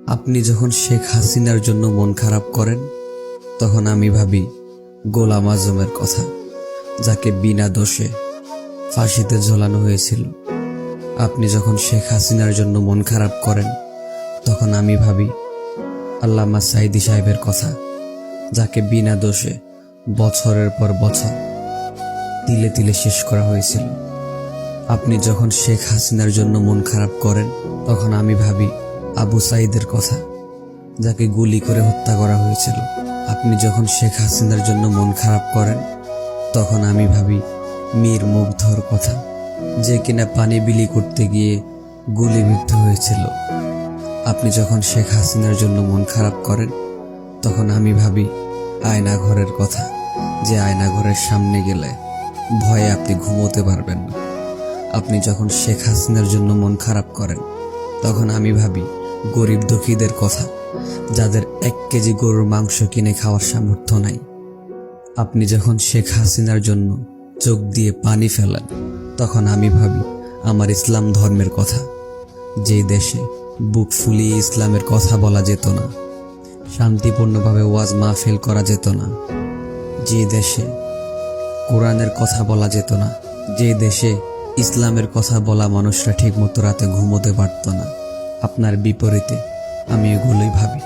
আপনি যখন শেখ হাসিনার জন্য মন খারাপ করেন তখন আমি ভাবি গোলাম আজমের কথা, যাকে বিনা দোষে ফাঁসিতে ঝোলানো হয়েছিল। আপনি যখন শেখ হাসিনার জন্য মন খারাপ করেন তখন আমি ভাবি আল্লামা সাঈদী সাহেবের কথা, যাকে বিনা দোষে বছরের পর বছর তিলে তিলে শেষ করা হয়েছিল। আপনি যখন শেখ হাসিনার জন্য মন খারাপ করেন তখন আমি ভাবি আবু সাঈদের কথা, যাকে গুলি করে হত্যা করা হয়েছিল। আপনি যখন শেখ হাসিনার জন্য মন খারাপ করেন তখন আমি ভাবি মীর মুগ্ধর কথা, যে কিনা পানি বিলি করতে গিয়ে গুলিবিদ্ধ হয়েছিল। আপনি যখন শেখ হাসিনার জন্য মন খারাপ করেন তখন আমি ভাবি আয়নাঘরের কথা, যে আয়নাঘরের সামনে গেলে ভয়ে আপনি ঘুমোতে পারবেন না। আপনি যখন শেখ হাসিনার জন্য মন খারাপ করেন তখন আমি ভাবি গরিব দুঃখীদের কথা, যাদের 1 কেজি গরুর মাংস কিনে খাওয়ার সামর্থ্য নাই। আপনি যখন শেখ হাসিনার জন্য চোখ দিয়ে পানি ফেলেন তখন আমি ভাবি আমার ইসলাম ধর্মের কথা, যে দেশে বুক ফুলিয়ে ইসলামের কথা বলা যেত না, শান্তিপূর্ণভাবে ওয়াজ মাহফিল করা যেত না, যে দেশে কোরআনের কথা বলা যেত না, যে দেশে ইসলামের কথা বলা মানুষরা ঠিকমতো রাতে ঘুমোতে পারত না। আপনার বিপরীতে আমি এগুলোই ভাবি।